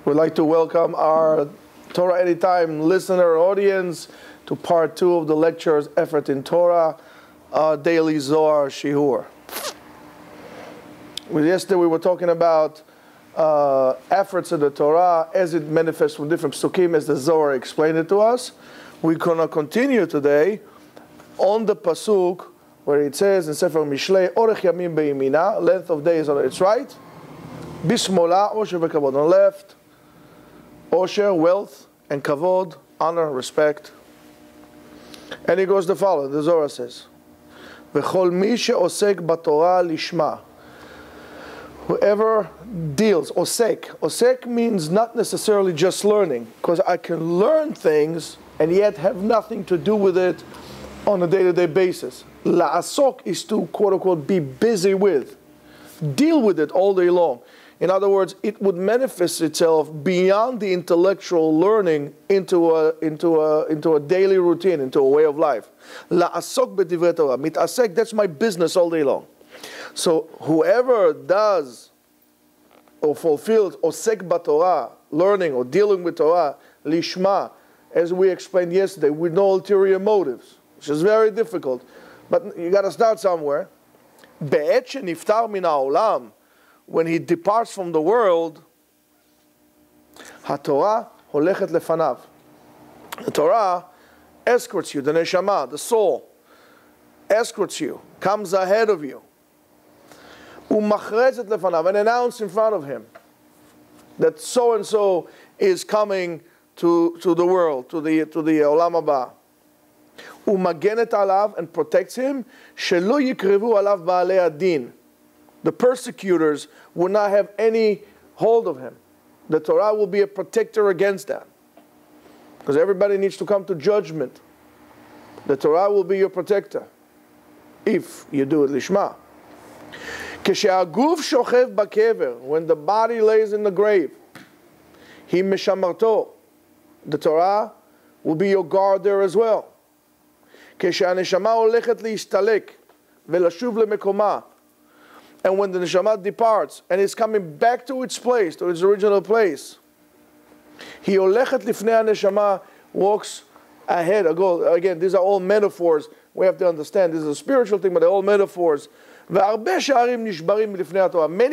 We'd like to welcome our Torah Anytime listener audience to part 2 of the lectures, Effort in Torah, our daily Zohar Shiur. Yesterday we were talking about efforts in the Torah as it manifests from different psukim as the Zohar explained it to us. We're going to continue today on the pasuk where it says in Sefer Mishlei, Orech Yamim Be'imina, length of days on its right, Bishmola, Osher V'Kavod on the left, Osher, wealth, and Kavod, honor, respect. And it goes the following, the Zohar says, V'chol mi she'osek b'Torah lishma. Whoever deals, osek means not necessarily just learning, because I can learn things and yet have nothing to do with it on a day-to-day basis. La'asok is to, quote-unquote, be busy with. Deal with it all day long. In other words, it would manifest itself beyond the intellectual learning into a daily routine, into a way of life. La'asok b'divrei Torah. Mitasek, that's my business all day long. So whoever does or fulfills osek b'Torah, learning or dealing with Torah, lishma, as we explained yesterday, with no ulterior motives, which is very difficult. But you got to start somewhere. Be'et sheniftar min ha'olam, when he departs from the world, HaTorah holechet lefanav. The Torah escorts you, the neshama, the soul, escorts you, comes ahead of you. Umachrezet lefanav, and announce in front of him that so-and-so is coming to the world, to the olam haba. Umagenet alav, and protects him. Shelo yikrevu alav baalei adin. The persecutors will not have any hold of him. The Torah will be a protector against that. Because everybody needs to come to judgment. The Torah will be your protector if you do it lishma. Keshe'aguf shochev bakever, when the body lays in the grave, hi meshamarto, the Torah will be your guard there as well. Keshe'aneshama holechet leistalek velashuv lemekoma, and when the neshama departs and is coming back to its place, to its original place, he holechet lifnei neshama, walks ahead. Again, these are all metaphors. We have to understand this is a spiritual thing, but they're all metaphors. Many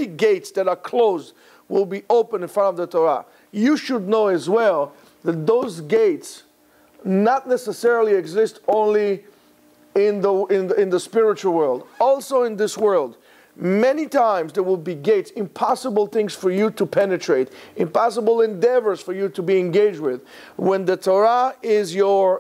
gates that are closed will be open in front of the Torah. You should know as well that those gates not necessarily exist only in the spiritual world, also in this world. Many times there will be gates, impossible things for you to penetrate, impossible endeavors for you to be engaged with. When the Torah is your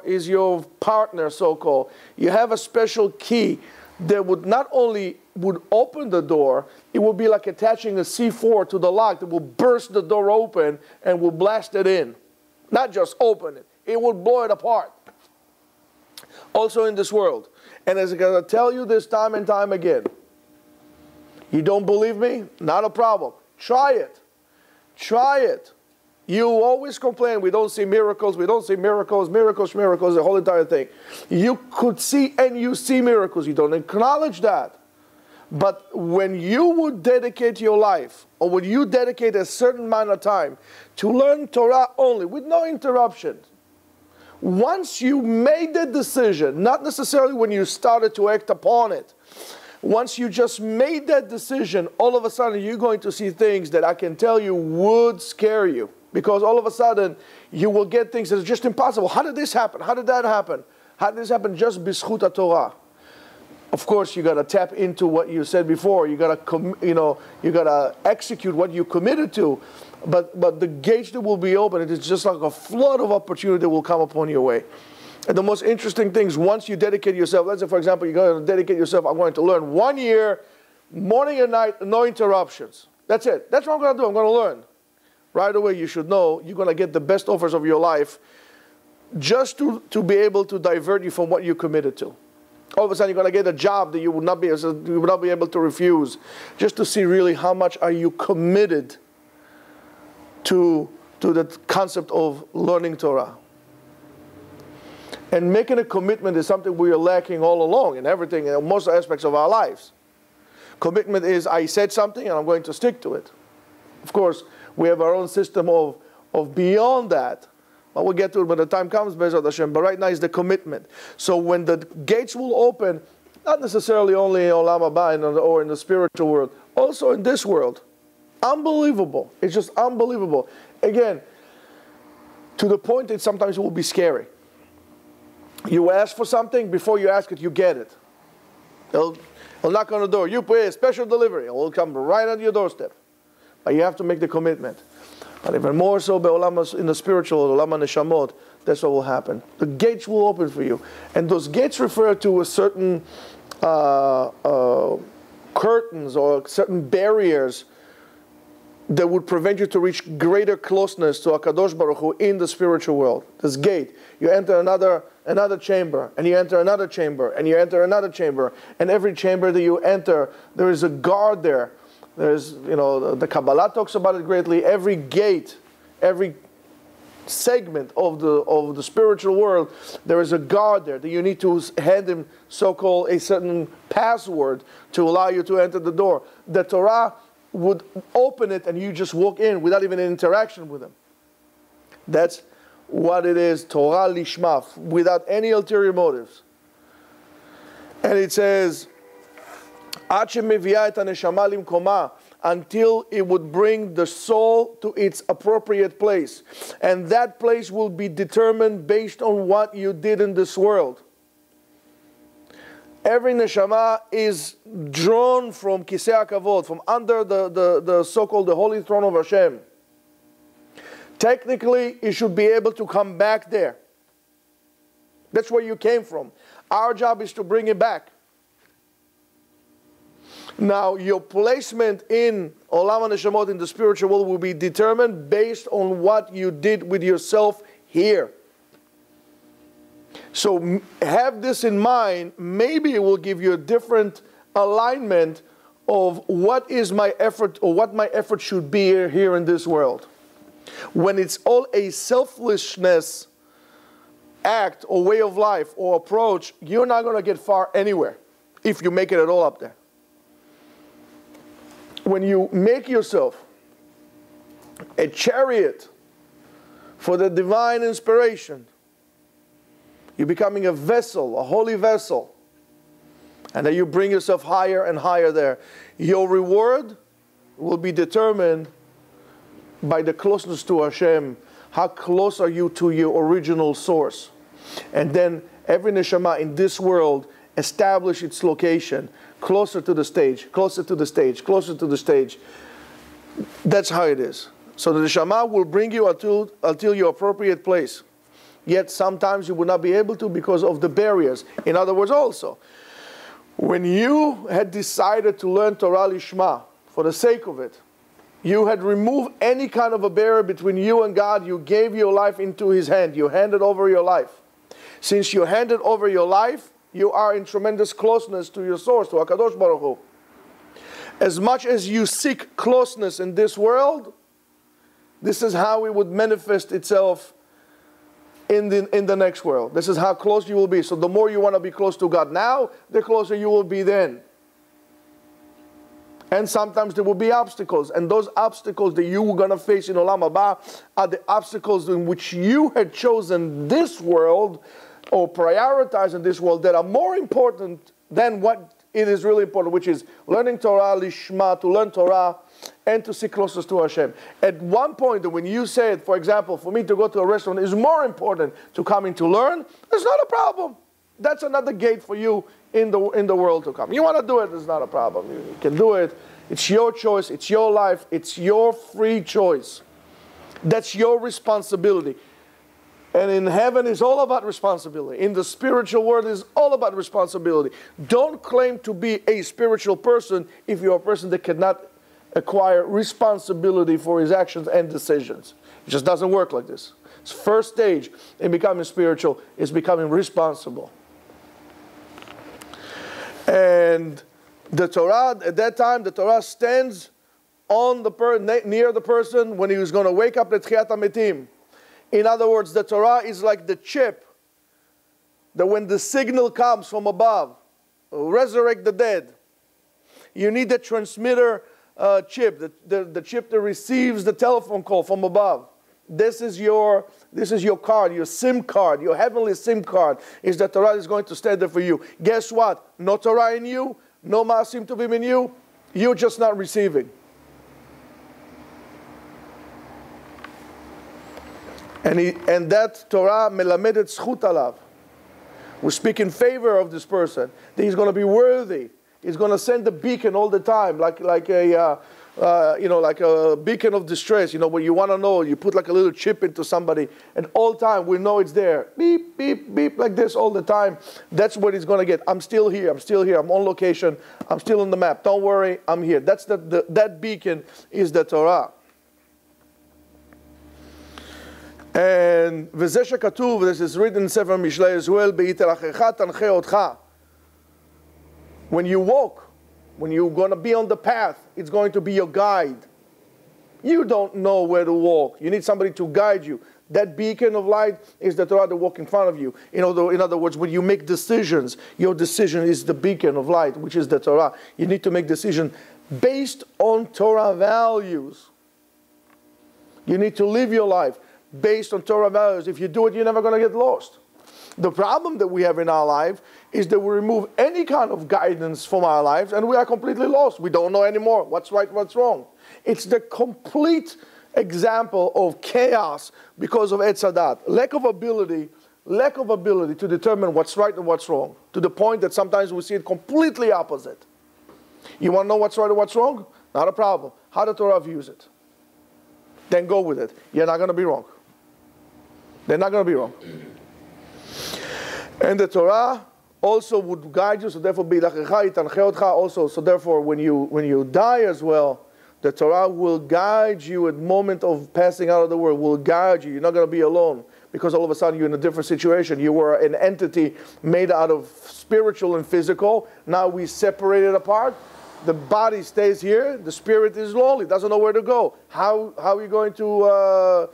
partner, so-called, you have a special key that would not only would open the door, it would be like attaching a C4 to the lock that will burst the door open and will blast it in. Not just open it, it would blow it apart. Also in this world. And as I'm going to tell you this time and time again, you don't believe me? Not a problem. Try it. Try it. You always complain, we don't see miracles, miracles, the whole entire thing. You could see and you see miracles. You don't acknowledge that. But when you would dedicate your life, or when you dedicate a certain amount of time to learn Torah only, with no interruptions, once you made the decision, not necessarily when you started to act upon it, once you just made that decision, all of a sudden you're going to see things that I can tell you would scare you. Because all of a sudden you will get things that are just impossible. How did this happen? How did that happen? How did this happen? Just b'schut Torah. Of course, you got to tap into what you said before. You got to execute what you committed to. But the gates that will be open, it is just like a flood of opportunity that will come upon your way. And the most interesting things, once you dedicate yourself, let's say, for example, you're going to dedicate yourself, I'm going to learn 1 year, morning and night, no interruptions. That's it. That's what I'm going to do. I'm going to learn. Right away, you should know you're going to get the best offers of your life just to be able to divert you from what you committed to. All of a sudden, you're going to get a job that you would not be able to refuse, just to see really how much are you committed to the concept of learning Torah. And making a commitment is something we are lacking all along in everything, in most aspects of our lives. Commitment is, I said something and I'm going to stick to it. Of course, We have our own system of beyond that. But we'll get to it when the time comes, Be'ezrat Hashem. But right now is the commitment. So when the gates will open, not necessarily only in Olam Haba or in the spiritual world, also in this world. Unbelievable. It's just unbelievable. Again, to the point that sometimes it will be scary. You ask for something, before you ask it, you get it. He'll knock on the door. You pay a special delivery. It will come right on your doorstep. But you have to make the commitment. But even more so in the spiritual, Olam HaNeshamot, that's what will happen. The gates will open for you. And those gates refer to a certain curtains or certain barriers that would prevent you to reach greater closeness to HaKadosh Baruch Hu in the spiritual world. This gate. You enter another chamber, and you enter another chamber, and you enter another chamber. And every chamber that you enter, there is a guard there. There's, the Kabbalah talks about it greatly. Every gate, every segment of the spiritual world, there is a guard there that you need to hand him so-called a certain password to allow you to enter the door. The Torah would open it and you just walk in without even an interaction with him. That's what it is, Torah Lishma, without any ulterior motives. And it says, until it would bring the soul to its appropriate place. And that place will be determined based on what you did in this world. Every neshama is drawn from Kisei HaKavod, from under the so-called the holy throne of Hashem. Technically, it should be able to come back there. That's where you came from. Our job is to bring it back. Now, your placement in Olam HaNeshamot, in the spiritual world, will be determined based on what you did with yourself here. So have this in mind. Maybe it will give you a different alignment of what is my effort, or what my effort should be here in this world. When it's all a selflessness act or way of life or approach, you're not going to get far anywhere if you make it at all up there. When you make yourself a chariot for the divine inspiration, you're becoming a vessel, a holy vessel. And then you bring yourself higher and higher there. Your reward will be determined by the closeness to Hashem. How close are you to your original source? And then every neshama in this world establish its location closer to the stage, closer to the stage, closer to the stage. That's how it is. So the neshama will bring you until your appropriate place. Yet sometimes you will not be able to because of the barriers. In other words, also, when you had decided to learn Torah Lishma for the sake of it, you had removed any kind of a barrier between you and God. You gave your life into His hand. You handed over your life. Since you handed over your life, you are in tremendous closeness to your source, to HaKadosh Baruch Hu. As much as you seek closeness in this world, this is how it would manifest itself in the next world. This is how close you will be. So the more you want to be close to God now, the closer you will be then. And sometimes there will be obstacles. And those obstacles that you are going to face in Olam Haba are the obstacles in which you had chosen this world or prioritized in this world that are more important than what it is really important, which is learning Torah Lishma, to learn Torah and to seek closest to Hashem. At one point, when you said, for example, for me to go to a restaurant is more important to come in to learn, it's not a problem. That's another gate for you in the world to come. You want to do it, it's not a problem. You can do it. It's your choice. It's your life. It's your free choice. That's your responsibility. And in heaven is all about responsibility. In the spiritual world is all about responsibility. Don't claim to be a spiritual person if you're a person that cannot acquire responsibility for his actions and decisions. It just doesn't work like this. It's first stage in becoming spiritual is becoming responsible. And the Torah, at that time, the Torah stands on near the person when he was going to wake up the Tchiyat HaMetim. In other words, the Torah is like the chip that when the signal comes from above, resurrect the dead. You need the transmitter chip, the chip that receives the telephone call from above. This is your card, your SIM card, your heavenly SIM card, is that Torah is going to stand there for you. Guess what? No Torah in you, no Ma'asim Tovim in you, you're just not receiving. And that Torah melamedet zchut alav. We speak in favor of this person, that he's going to be worthy. He's going to send a beacon all the time, like a beacon of distress. You know, when you want to know, you put like a little chip into somebody, and all the time we know it's there. Beep, beep, beep, like this all the time. That's what he's going to get. I'm still here. I'm still here. I'm on location. I'm still on the map. Don't worry, I'm here. That's that beacon is the Torah. And וזה שכתוב, this is written in Sefer Mishlei as well, בהתרחך תנחה אותך. When you walk, when you're going to be on the path, it's going to be your guide. You don't know where to walk. You need somebody to guide you. That beacon of light is the Torah that walks in front of you. In other words, when you make decisions, your decision is the beacon of light, which is the Torah. You need to make decisions based on Torah values. You need to live your life based on Torah values. If you do it, you're never going to get lost. The problem that we have in our life is that we remove any kind of guidance from our lives and we are completely lost. We don't know anymore what's right, what's wrong. It's the complete example of chaos because of Etz Hadat. Lack of ability to determine what's right and what's wrong, to the point that sometimes we see it completely opposite. You want to know what's right and what's wrong? Not a problem. How the Torah views it. Then go with it. You're not going to be wrong. They're not going to be wrong. And the Torah also would guide you, so therefore also, so therefore when you die as well, the Torah will guide you at the moment of passing out of the world, will guide you. You're not going to be alone, because all of a sudden you're in a different situation. You were an entity made out of spiritual and physical. Now we separated apart. The body stays here. The spirit is lonely, doesn't know where to go. How are we going to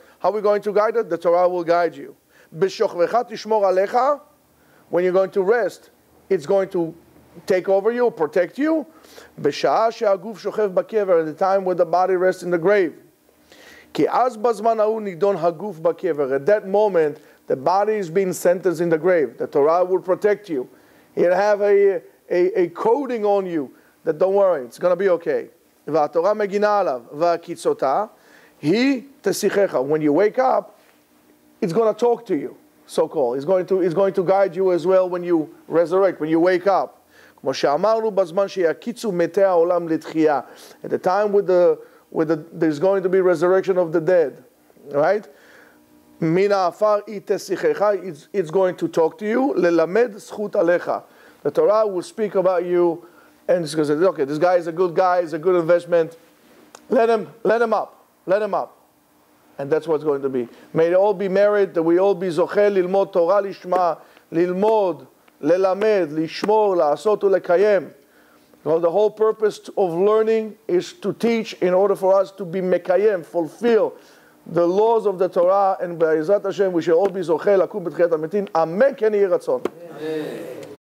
guide it? The Torah will guide you. B'shochvecha tishmor alecha. When you're going to rest, it's going to take over you, protect you. B'sha'ah she'aguf shochev b'kever, at the time when the body rests in the grave. Ki az bazman ha'u nidon haguf b'kever. At that moment, the body is being sentenced in the grave. The Torah will protect you. It'll have a coating on you that don't worry, it's going to be okay. V'atorah megina alav v'akitzotah hi tesichecha. When you wake up, it's going to talk to you. So-called. It's going to guide you as well when you resurrect, when you wake up. At the time there's going to be resurrection of the dead, right? It's going to talk to you. The Torah will speak about you, and it's going to say, okay, this guy is a good guy, it's a good investment. Let him up. And that's what's going to be. May they all be married, that we all be zocheh lilmod Torah lishma, lilmod, lelamed, lishmor, la'asot u'lekayem. Well, the whole purpose of learning is to teach in order for us to be mekayem, fulfill the laws of the Torah, and be'ezrat Hashem we shall all be zocheh lakum b'tchiyat hametim. Amen. Ken yeh ratzon.